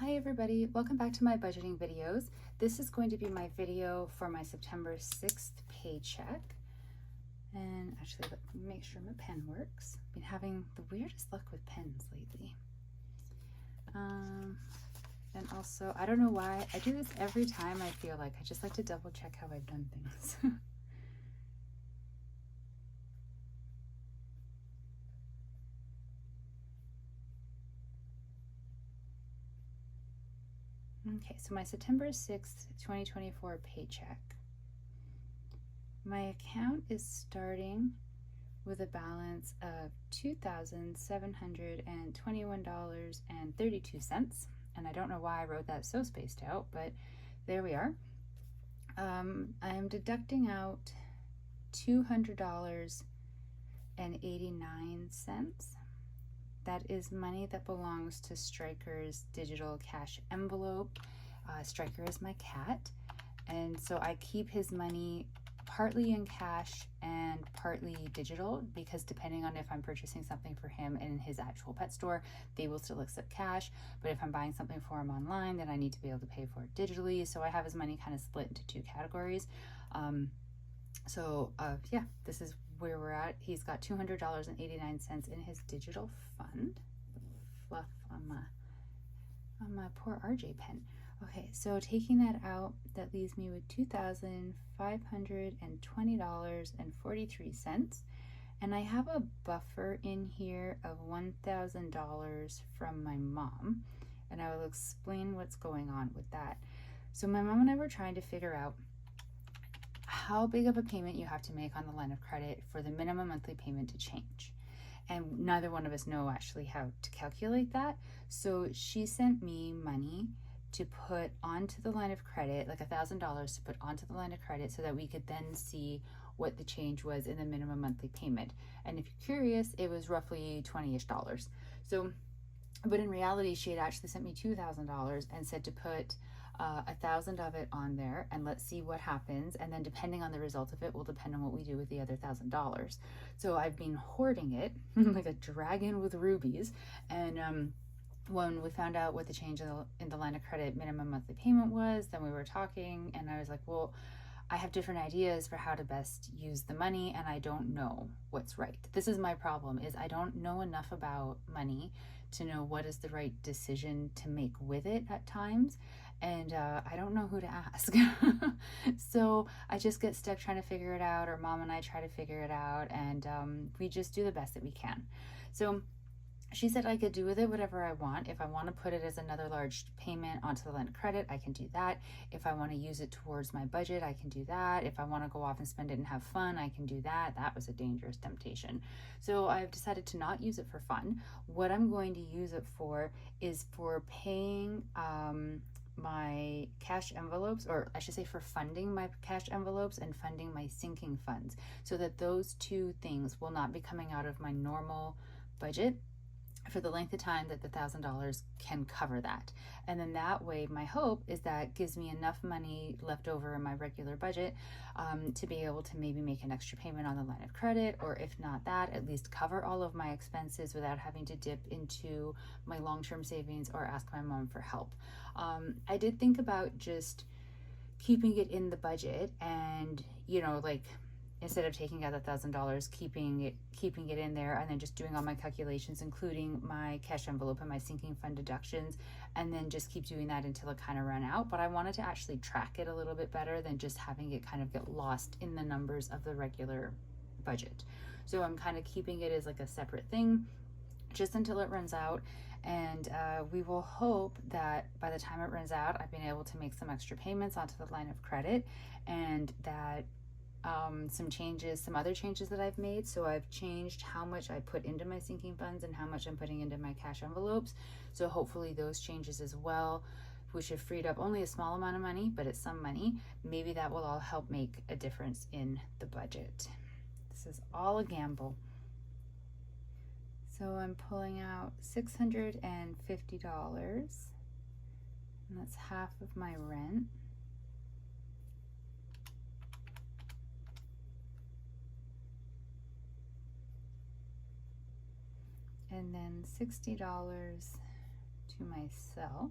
Hi everybody, welcome back to my budgeting videos. This is going to be my video for my September 6th paycheck. And actually, let me make sure my pen works. I've been having the weirdest luck with pens lately. And also, I don't know why, I do this every time. I feel like I just like to double check how I've done things. Okay, so my September 6th, 2024 paycheck. My account is starting with a balance of $2,721.32. And I don't know why I wrote that so spaced out, but there we are. I am deducting out $200.89. That is money that belongs to Striker's digital cash envelope. Striker is my cat, and so I keep his money partly in cash and partly digital, because depending on if I'm purchasing something for him in his actual pet store, they will still accept cash. But if I'm buying something for him online, then I need to be able to pay for it digitally. So I have his money kind of split into two categories. Yeah, this is where we're at. He's got $200.89 in his digital fund. Fluff on my poor RJ pen. Okay, so taking that out, that leaves me with $2,520.43. And I have a buffer in here of $1,000 from my mom, and I will explain what's going on with that. So my mom and I were trying to figure out how big of a payment you have to make on the line of credit for the minimum monthly payment to change. And neither one of us know actually how to calculate that. So she sent me money to put onto the line of credit, like $1,000 to put onto the line of credit, so that we could then see what the change was in the minimum monthly payment. And if you're curious, it was roughly $20-ish. So, but in reality, she had actually sent me $2,000 and said to put 1,000 of it on there, and let's see what happens. And then depending on the result of it will depend on what we do with the other $1,000. So I've been hoarding it like a dragon with rubies. And when we found out what the change in the line of credit minimum monthly payment was, then we were talking, and I was like, well, I have different ideas for how to best use the money, and I don't know what's right. This is my problem, is I don't know enough about money to know what is the right decision to make with it at times. And I don't know who to ask. So I just get stuck trying to figure it out, or mom and I try to figure it out, and we just do the best that we can. So she said I could do with it whatever I want. If I want to put it as another large payment onto the line of credit, I can do that. If I want to use it towards my budget, I can do that. If I want to go off and spend it and have fun, I can do that. That was a dangerous temptation. So I've decided to not use it for fun. What I'm going to use it for is for paying my cash envelopes, or I should say for funding my cash envelopes and funding my sinking funds, so that those two things will not be coming out of my normal budget for the length of time that the $1,000 can cover that. And then that way, my hope is that gives me enough money left over in my regular budget to be able to maybe make an extra payment on the line of credit, or if not that, at least cover all of my expenses without having to dip into my long-term savings or ask my mom for help. I did think about just keeping it in the budget, and like, instead of taking out $1,000, keeping it in there, and then just doing all my calculations, including my cash envelope and my sinking fund deductions, and then just keep doing that until it kind of run out. But I wanted to actually track it a little bit better than just having it kind of get lost in the numbers of the regular budget. So I'm kind of keeping it as like a separate thing just until it runs out. And we will hope that by the time it runs out, I've been able to make some extra payments onto the line of credit, and that some other changes that I've made. So I've changed how much I put into my sinking funds and how much I'm putting into my cash envelopes. So hopefully those changes as well, which have freed up only a small amount of money, but it's some money, maybe that will all help make a difference in the budget. This is all a gamble. So I'm pulling out $650, and that's half of my rent. And then $60 to myself.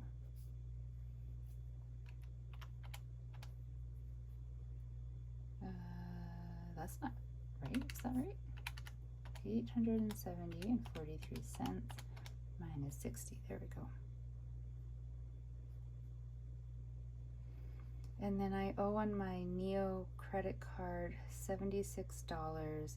that's not right. Is that right? 870 and 43 cents minus 60. There we go. And then I owe on my Neo credit card $76.18.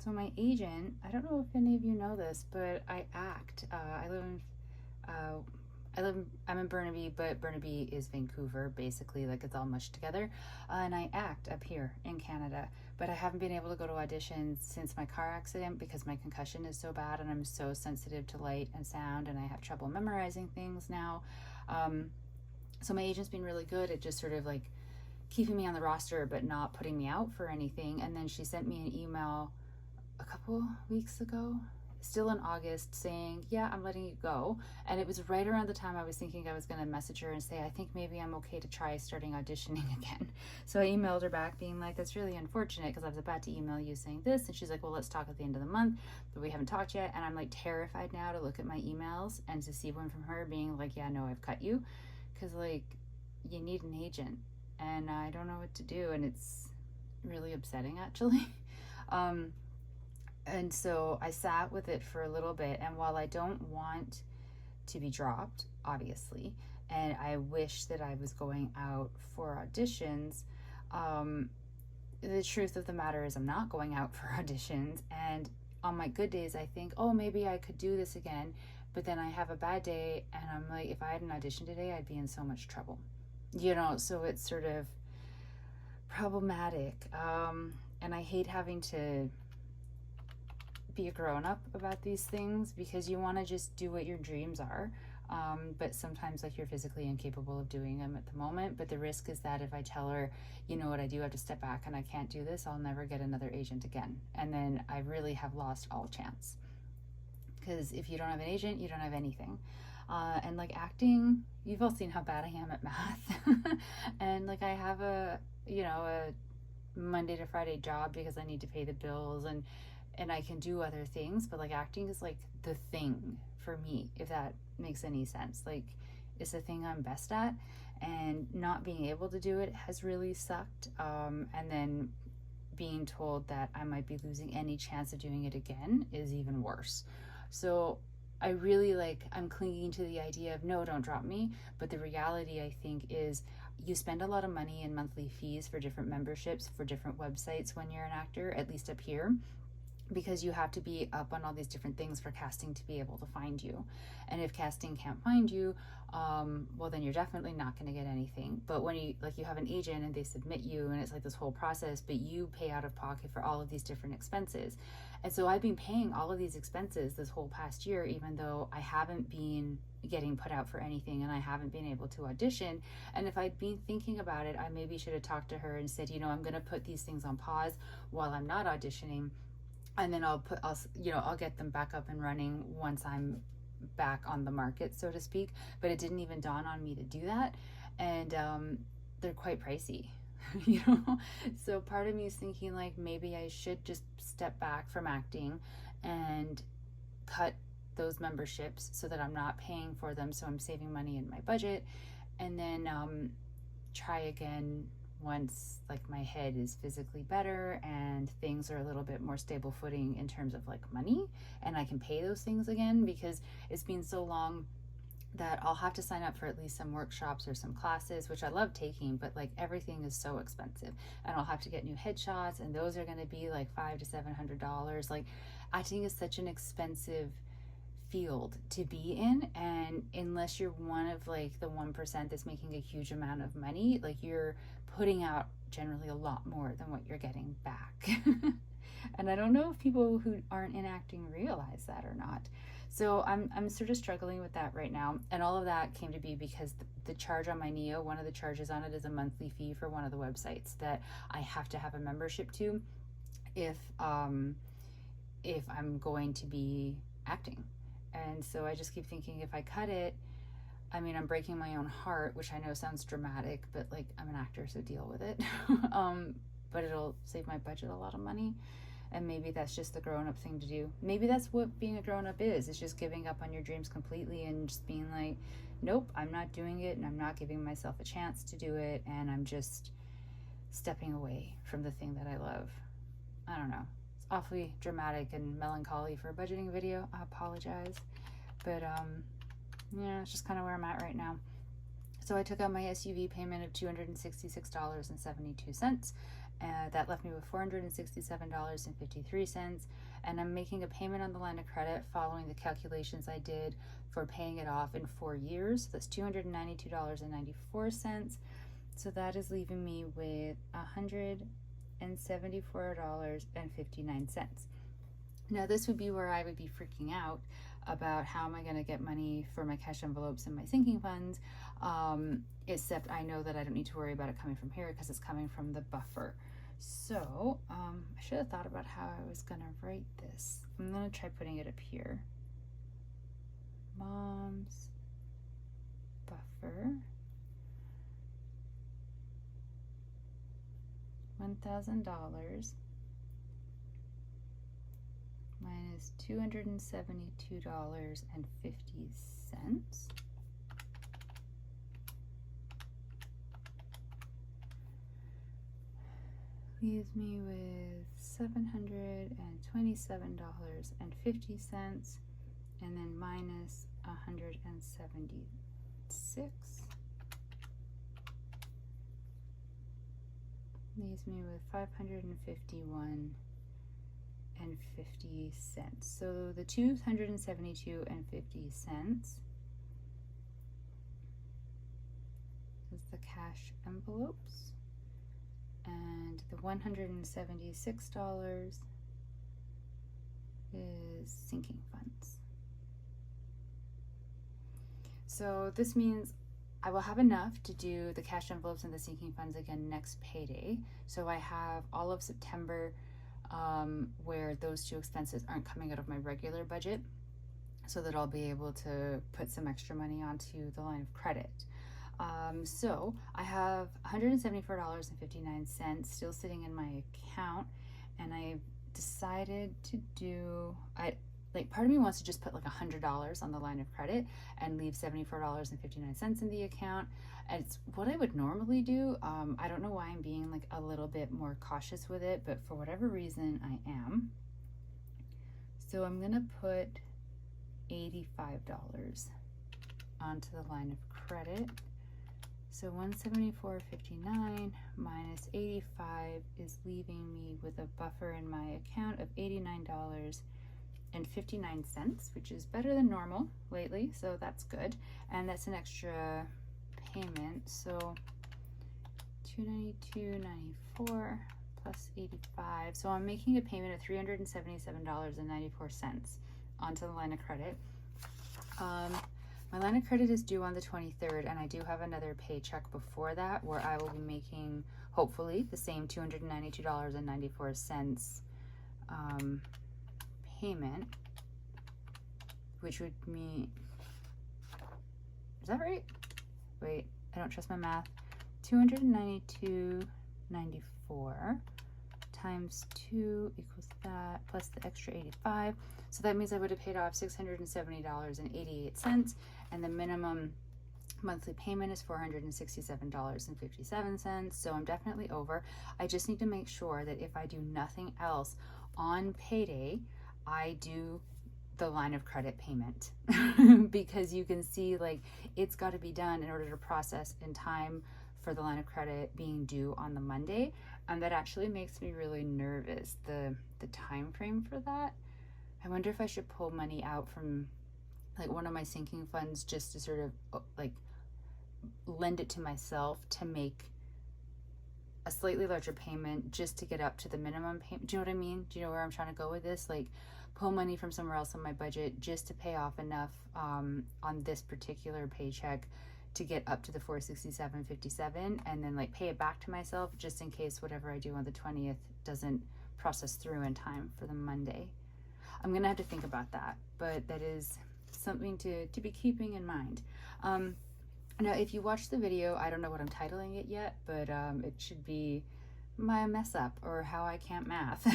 So my agent, I don't know if any of you know this, but I act. I'm in Burnaby, but Burnaby is Vancouver, basically, like it's all mushed together. And I act up here in Canada, but I haven't been able to go to auditions since my car accident because my concussion is so bad and I'm so sensitive to light and sound and I have trouble memorizing things now. So my agent's been really good at just sort of like keeping me on the roster, but not putting me out for anything. And then she sent me an email a couple weeks ago, still in August, saying, yeah, I'm letting you go. And it was right around the time I was thinking I was going to message her and say, I think maybe I'm okay to try starting auditioning again. So I emailed her back being like, that's really unfortunate because I was about to email you saying this. And she's like, well, let's talk at the end of the month, but we haven't talked yet. And I'm like terrified now to look at my emails and to see one from her being like, yeah, no, I've cut you. Because like you need an agent and I don't know what to do. And it's really upsetting actually. And so I sat with it for a little bit, and while I don't want to be dropped, obviously, and I wish that I was going out for auditions, the truth of the matter is I'm not going out for auditions, and on my good days I think, oh, maybe I could do this again, but then I have a bad day, and I'm like, if I had an audition today, I'd be in so much trouble, so it's sort of problematic, and I hate having to be a grown-up about these things because you want to just do what your dreams are, but sometimes like you're physically incapable of doing them at the moment. But the risk is that if I tell her, you know what, I do have to step back and I can't do this, I'll never get another agent again, and then I really have lost all chance, because if you don't have an agent, you don't have anything. And like acting, you've all seen how bad I am at math and like I have a Monday to Friday job because I need to pay the bills, and I can do other things, but like acting is like the thing for me, if that makes any sense. Like it's the thing I'm best at, and not being able to do it has really sucked. And then being told that I might be losing any chance of doing it again is even worse. So I really I'm clinging to the idea of no, don't drop me. But the reality, I think, is you spend a lot of money in monthly fees for different memberships for different websites when you're an actor, at least up here, because you have to be up on all these different things for casting to be able to find you. And if casting can't find you, well, then you're definitely not going to get anything. But when you have an agent and they submit you and it's like this whole process, but you pay out of pocket for all of these different expenses. And so I've been paying all of these expenses this whole past year, even though I haven't been getting put out for anything and I haven't been able to audition. And if I'd been thinking about it, I maybe should have talked to her and said, I'm going to put these things on pause while I'm not auditioning, and then I'll get them back up and running once I'm back on the market, so to speak. But it didn't even dawn on me to do that, and they're quite pricey. So part of me is thinking like maybe I should just step back from acting and cut those memberships so that I'm not paying for them, so I'm saving money in my budget, and then try again once my head is physically better and things are a little bit more stable footing in terms of money, and I can pay those things again, because it's been so long that I'll have to sign up for at least some workshops or some classes, which I love taking, but everything is so expensive, and I'll have to get new headshots, and those are going to be $500 to $700. Acting is such an expensive field to be in, and unless you're one of the 1% that's making a huge amount of money, you're putting out generally a lot more than what you're getting back. And I don't know if people who aren't in acting realize that or not. So I'm sort of struggling with that right now, and all of that came to be because the charge on my Neo, one of the charges on it is a monthly fee for one of the websites that I have to have a membership to if I'm going to be acting. And so I just keep thinking, if I cut it, I'm breaking my own heart, which I know sounds dramatic, but I'm an actor, so deal with it. But it'll save my budget a lot of money. And maybe that's just the grown-up thing to do. Maybe that's what being a grown-up is. It's just giving up on your dreams completely and just being like, nope, I'm not doing it, and I'm not giving myself a chance to do it, and I'm just stepping away from the thing that I love. I don't know. It's awfully dramatic and melancholy for a budgeting video. I apologize. But yeah, it's just kind of where I'm at right now. So I took out my SUV payment of $266.72. That left me with $467.53. And I'm making a payment on the line of credit following the calculations I did for paying it off in 4 years. That's $292.94. So that is leaving me with $174.59. Now this would be where I would be freaking out about how am I going to get money for my cash envelopes and my sinking funds, except I know that I don't need to worry about it coming from here because it's coming from the buffer. So I should have thought about how I was going to write this. I'm going to try putting it up here. Mom's buffer, $1,000 minus $272.50 leaves me with $727.50, and then minus 176 leaves me with $551.50. So the $272.50 is the cash envelopes, and the $176 is sinking funds. So this means I will have enough to do the cash envelopes and the sinking funds again next payday. So I have all of September where those two expenses aren't coming out of my regular budget, so that I'll be able to put some extra money onto the line of credit. So I have $174.59 still sitting in my account, and I decided to do, part of me wants to just put like $100 on the line of credit and leave $74.59 in the account. And it's what I would normally do. I don't know why I'm being like a little bit more cautious with it, but for whatever reason I am. So I'm gonna put $85 onto the line of credit. So $174.59 minus 85 is leaving me with a buffer in my account of $89.59, which is better than normal lately, so that's good. And that's an extra payment, so $292.94 plus 85. So I'm making a payment of $377.94 onto the line of credit. My line of credit is due on the 23rd, and I do have another paycheck before that where I will be making, hopefully, the same $292.94 payment, which would mean, is that right? Wait, I don't trust my math. $292.94 times 2 equals that, plus the extra 85. So that means I would have paid off $670.88, and the minimum monthly payment is $467.57. So I'm definitely over. I just need to make sure that if I do nothing else on payday, I do the line of credit payment because you can see like it's got to be done in order to process in time for the line of credit being due on the Monday, and that actually makes me really nervous, the time frame for that. I wonder if I should pull money out from like one of my sinking funds just to sort of like lend it to myself to make a slightly larger payment just to get up to the minimum payment. Do you know what I mean? Do you know where I'm trying to go with this? Like pull money from somewhere else on my budget just to pay off enough on this particular paycheck to get up to the $467.57, and then like pay it back to myself just in case whatever I do on the 20th doesn't process through in time for the Monday. I'm gonna have to think about that, but that is something to be keeping in mind. Now if you watch the video, I don't know what I'm titling it yet, but it should be my mess up or how I can't math.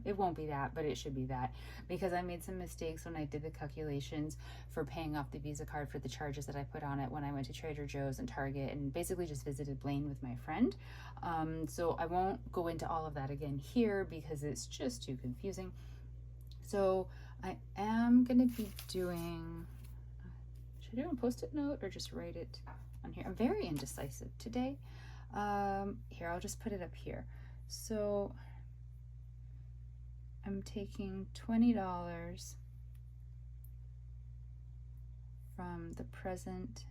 It won't be that, but it should be that, because I made some mistakes when I did the calculations for paying off the Visa card for the charges that I put on it when I went to Trader Joe's and Target and basically just visited Blaine with my friend. So I won't go into all of that again here because it's just too confusing. So I am going to be doing, should I do a post-it note or just write it on here? I'm very indecisive today. Here, I'll just put it up here. So I'm taking $20 from the present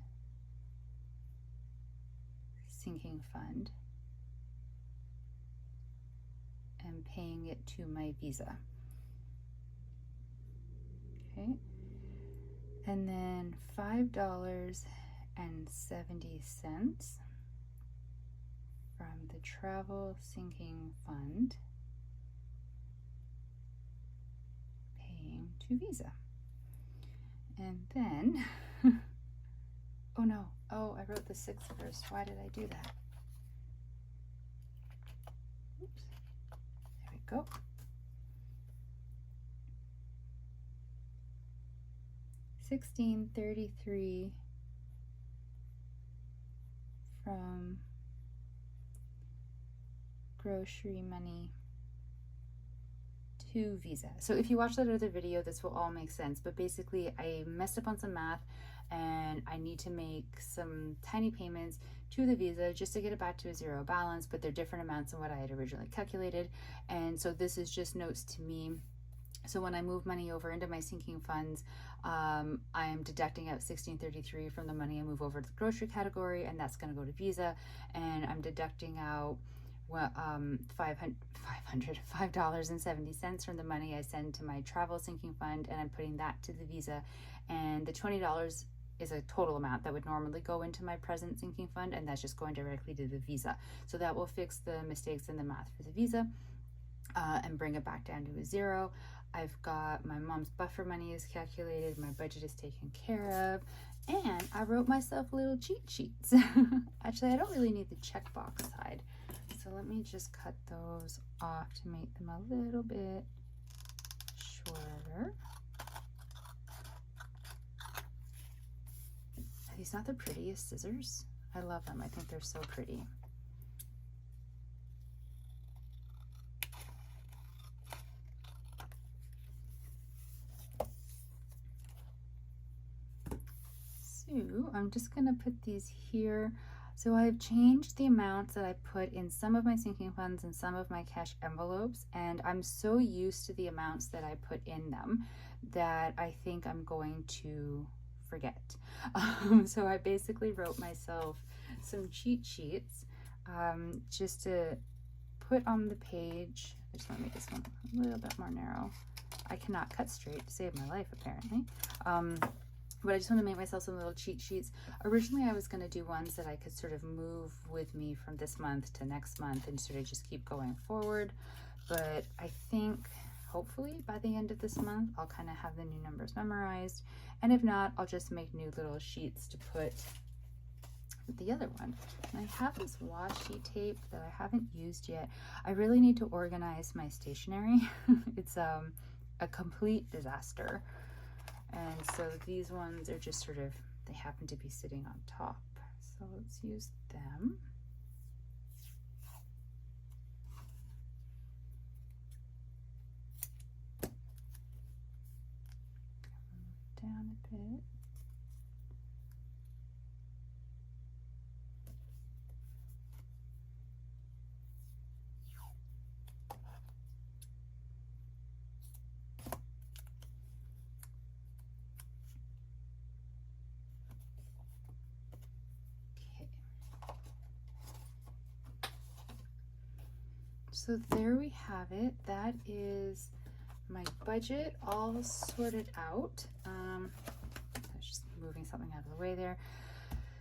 sinking fund and paying it to my Visa. Okay. And then $5.70 from the travel sinking fund paying to Visa. And then, oh no, oh, I wrote the 6 first. Why did I do that? Oops, there we go. $16.33 from grocery money to Visa. So if you watch that other video, this will all make sense, but basically I messed up on some math and I need to make some tiny payments to the Visa just to get it back to a zero balance, but they're different amounts than what I had originally calculated. And so this is just notes to me. So when I move money over into my sinking funds, I am deducting out $16.33 from the money I move over to the grocery category, and that's going to go to Visa. And I'm deducting out $5.70 from the money I send to my travel sinking fund, and I'm putting that to the Visa. And the $20 is a total amount that would normally go into my present sinking fund, and that's just going directly to the Visa. So that will fix the mistakes in the math for the Visa and bring it back down to a zero. I've got my mom's buffer money is calculated, my budget is taken care of, and I wrote myself little cheat sheets. Actually, I don't really need the checkbox side, so let me just cut those off to make them a little bit shorter. Are these not the prettiest scissors? I love them. I think they're so pretty. So I'm just going to put these here. So I've changed the amounts that I put in some of my sinking funds and some of my cash envelopes, and I'm so used to the amounts that I put in them that I think I'm going to forget. So I basically wrote myself some cheat sheets just to put on the page. I just want to make this one a little bit more narrow. I cannot cut straight to save my life, apparently. But I just want to make myself some little cheat sheets. Originally, I was going to do ones that I could sort of move with me from this month to next month and sort of just keep going forward. But I think hopefully by the end of this month, I'll kind of have the new numbers memorized. And if not, I'll just make new little sheets to put with the other one. And I have this washi tape that I haven't used yet. I really need to organize my stationery. It's a complete disaster. And so these ones are just sort of, they happen to be sitting on top. So let's use them. Come down a bit. So there we have it. That is my budget all sorted out. I was just moving something out of the way there.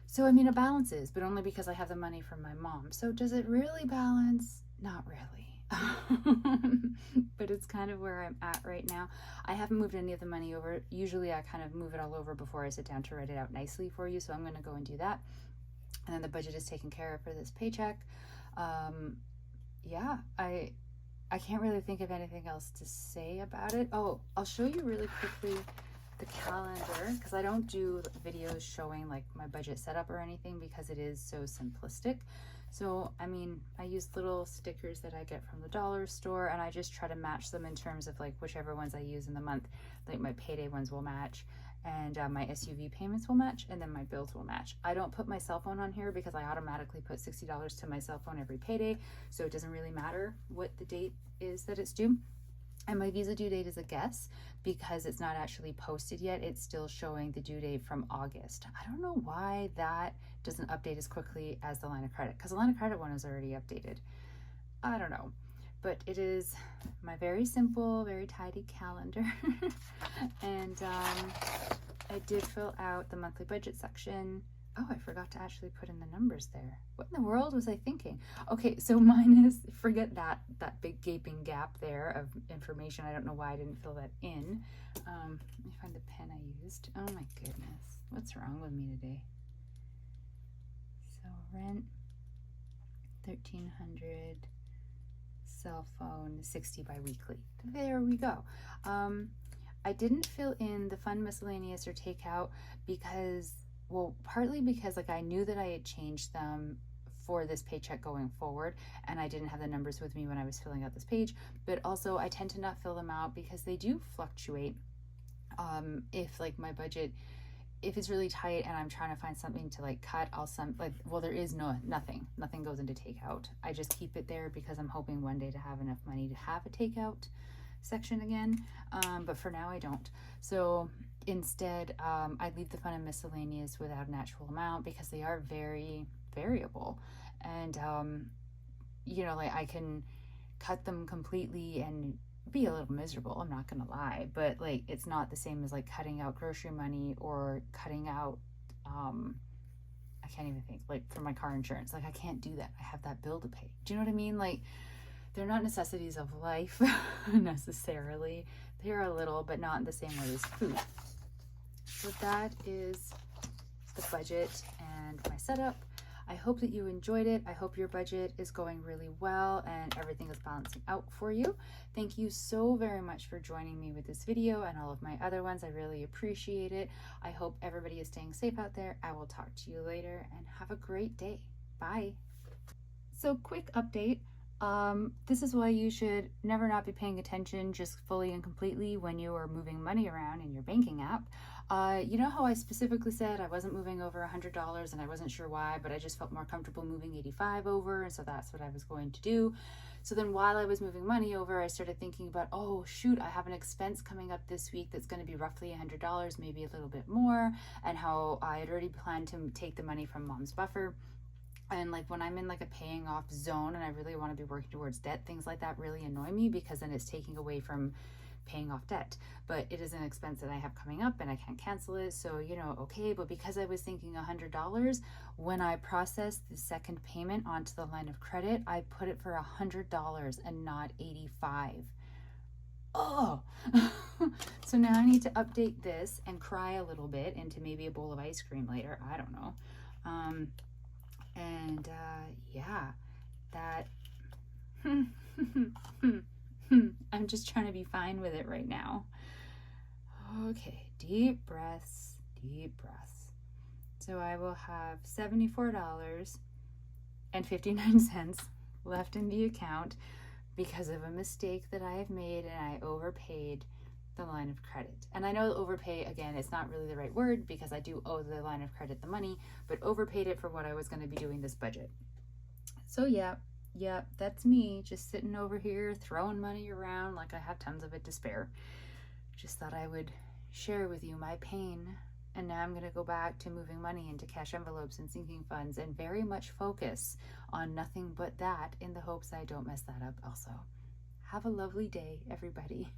So I mean, it balances, but only because I have the money from my mom. So does it really balance? Not really. But it's kind of where I'm at right now. I haven't moved any of the money over. Usually I kind of move it all over before I sit down to write it out nicely for you. So I'm going to go and do that. And then the budget is taken care of for this paycheck. yeah, I can't really think of anything else to say about it. Oh, I'll show you really quickly the calendar, because I don't do videos showing like my budget setup or anything because it is so simplistic. So, I mean, I use little stickers that I get from the dollar store, and I just try to match them in terms of like whichever ones I use in the month. Like my payday ones will match, and my SUV payments will match, and then my bills will match. I don't put my cell phone on here because I automatically put $60 to my cell phone every payday, so it doesn't really matter what the date is that it's due. And my Visa due date is a guess because it's not actually posted yet. It's still showing the due date from August. I don't know why that doesn't update as quickly as the line of credit, because the line of credit one is already updated. I don't know, but it is my very simple, very tidy calendar. And I did fill out the monthly budget section. Oh, I forgot to actually put in the numbers there. What in the world was I thinking? Okay, so mine is, forget that big gaping gap there of information. I don't know why I didn't fill that in. Let me find the pen I used. Oh my goodness, what's wrong with me today? So rent, 1,300, cell phone, 60 biweekly. There we go. I didn't fill in the fund miscellaneous or takeout because, well, partly because like I knew that I had changed them for this paycheck going forward, and I didn't have the numbers with me when I was filling out this page, but also I tend to not fill them out because they do fluctuate. If like my budget, if it's really tight and I'm trying to find something to like cut, well, there is nothing goes into takeout. I just keep it there because I'm hoping one day to have enough money to have a takeout section again, but for now I don't. So instead, I leave the fund and miscellaneous without an actual amount because they are very variable, and you know, like I can cut them completely and be a little miserable, I'm not gonna lie, but like it's not the same as like cutting out grocery money or cutting out I can't even think, like for my car insurance. Like I can't do that, I have that bill to pay. Do you know what I mean? Like they're not necessities of life necessarily. They're a little, but not in the same way as food. So that is the budget and my setup. I hope that you enjoyed it. I hope your budget is going really well and everything is balancing out for you. Thank you so very much for joining me with this video and all of my other ones. I really appreciate it. I hope everybody is staying safe out there. I will talk to you later and have a great day. Bye. So quick update. This is why you should never not be paying attention just fully and completely when you are moving money around in your banking app. You know how I specifically said I wasn't moving over $100 and I wasn't sure why, but I just felt more comfortable moving 85 over, and so that's what I was going to do. So then while I was moving money over, I started thinking about, oh shoot, I have an expense coming up this week that's going to be roughly $100, maybe a little bit more, and how I had already planned to take the money from mom's buffer. And like when I'm in like a paying off zone and I really want to be working towards debt, things like that really annoy me because then it's taking away from paying off debt. But it is an expense that I have coming up and I can't cancel it, so you know, okay. But because I was thinking $100, when I processed the second payment onto the line of credit, I put it for $100 and not 85. Oh, so now I need to update this and cry a little bit into maybe a bowl of ice cream later. I don't know. And yeah, that I'm just trying to be fine with it right now. Okay, deep breaths, deep breaths. So I will have $74.59 left in the account because of a mistake that I have made, and I overpaid the line of credit. And I know overpay, again, it's not really the right word because I do owe the line of credit the money, but overpaid it for what I was going to be doing this budget. So yeah, that's me just sitting over here throwing money around like I have tons of it to spare. Just thought I would share with you my pain. And now I'm going to go back to moving money into cash envelopes and sinking funds and very much focus on nothing but that in the hopes I don't mess that up also. Have a lovely day, everybody.